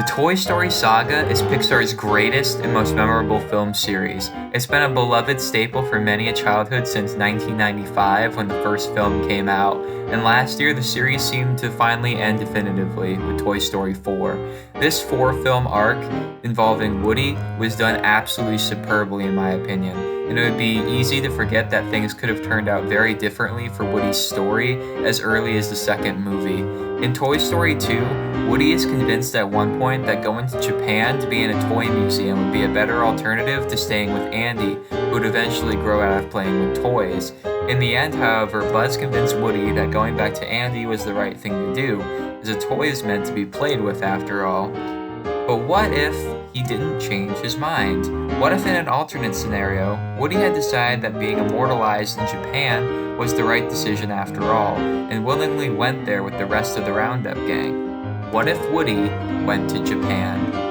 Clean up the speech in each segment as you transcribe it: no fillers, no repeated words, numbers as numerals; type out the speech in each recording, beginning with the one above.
The Toy Story saga is Pixar's greatest and most memorable film series. It's been a beloved staple for many a childhood since 1995 when the first film came out, and last year the series seemed to finally end definitively with Toy Story 4. This four-film arc involving Woody was done absolutely superbly in my opinion, and it would be easy to forget that things could have turned out very differently for Woody's story as early as the second movie. In Toy Story 2, Woody is convinced at one point that going to Japan to be in a toy museum would be a better alternative to staying with Andy, who would eventually grow out of playing with toys. In the end, however, Buzz convinced Woody that going back to Andy was the right thing to do, as a toy is meant to be played with after all. But what if he didn't change his mind? What if in an alternate scenario, Woody had decided that being immortalized in Japan was the right decision after all, and willingly went there with the rest of the Roundup gang? What if Woody went to Japan?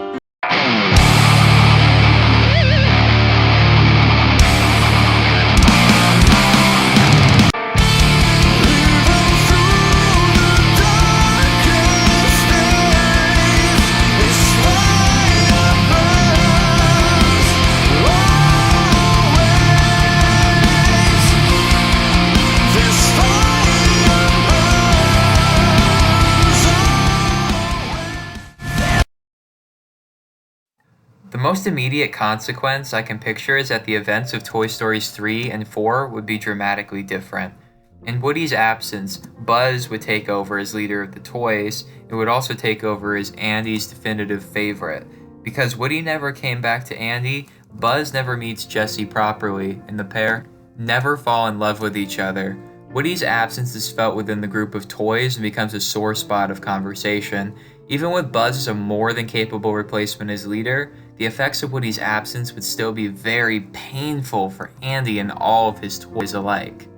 The most immediate consequence I can picture is that the events of Toy Stories 3 and 4 would be dramatically different. In Woody's absence, Buzz would take over as leader of the toys and would also take over as Andy's definitive favorite. Because Woody never came back to Andy, Buzz never meets Jessie properly, and the pair never fall in love with each other. Woody's absence is felt within the group of toys and becomes a sore spot of conversation. Even with Buzz as a more than capable replacement as leader, the effects of Woody's absence would still be very painful for Andy and all of his toys alike.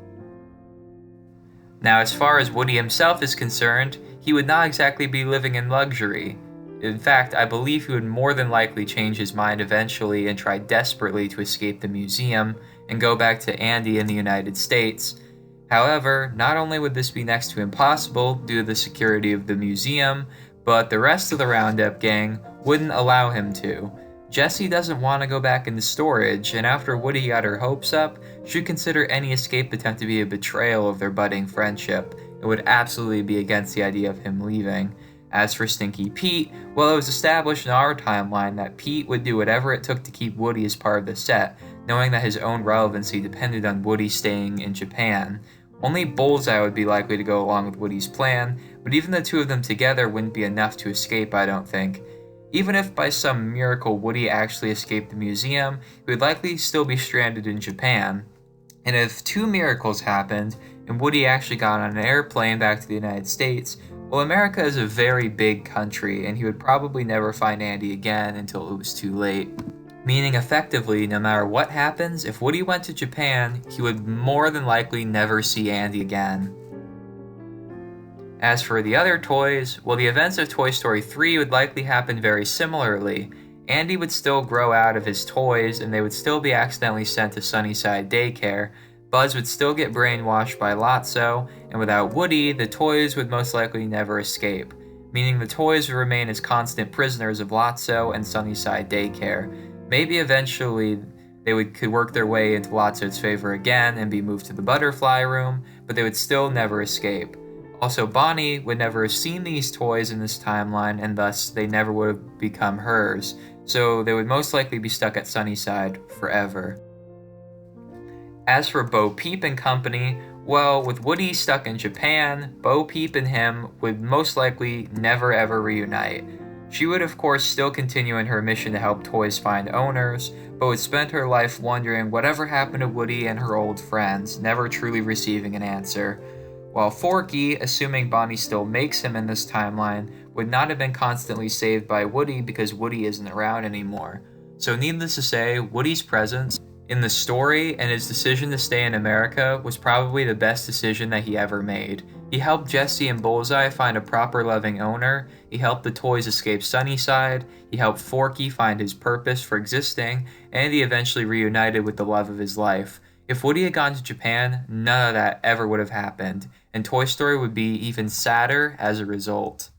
Now, as far as Woody himself is concerned, he would not exactly be living in luxury. In fact, I believe he would more than likely change his mind eventually and try desperately to escape the museum and go back to Andy in the United States. However, not only would this be next to impossible due to the security of the museum, but the rest of the Roundup gang wouldn't allow him to. Jessie doesn't want to go back into storage, and after Woody got her hopes up, she'd consider any escape attempt to be a betrayal of their budding friendship. It would absolutely be against the idea of him leaving. As for Stinky Pete, well, it was established in our timeline that Pete would do whatever it took to keep Woody as part of the set, knowing that his own relevancy depended on Woody staying in Japan. Only Bullseye would be likely to go along with Woody's plan, but even the two of them together wouldn't be enough to escape, I don't think. Even if by some miracle Woody actually escaped the museum, he would likely still be stranded in Japan. And if two miracles happened, and Woody actually got on an airplane back to the United States, well, America is a very big country, and he would probably never find Andy again until it was too late. Meaning effectively, no matter what happens, if Woody went to Japan, he would more than likely never see Andy again. As for the other toys, well, the events of Toy Story 3 would likely happen very similarly. Andy would still grow out of his toys, and they would still be accidentally sent to Sunnyside Daycare. Buzz would still get brainwashed by Lotso, and without Woody, the toys would most likely never escape, meaning the toys would remain as constant prisoners of Lotso and Sunnyside Daycare. Maybe eventually they could work their way into Lotso's favor again and be moved to the butterfly room, but they would still never escape. Also, Bonnie would never have seen these toys in this timeline, and thus they never would have become hers, so they would most likely be stuck at Sunnyside forever. As for Bo Peep and company, well, with Woody stuck in Japan, Bo Peep and him would most likely never ever reunite. She would of course still continue in her mission to help toys find owners, but would spend her life wondering whatever happened to Woody and her old friends, never truly receiving an answer. While Forky, assuming Bonnie still makes him in this timeline, would not have been constantly saved by Woody because Woody isn't around anymore. So needless to say, Woody's presence in the story and his decision to stay in America was probably the best decision that he ever made. He helped Jessie and Bullseye find a proper loving owner, he helped the toys escape Sunnyside, he helped Forky find his purpose for existing, and he eventually reunited with the love of his life. If Woody had gone to Japan, none of that ever would have happened, and Toy Story would be even sadder as a result.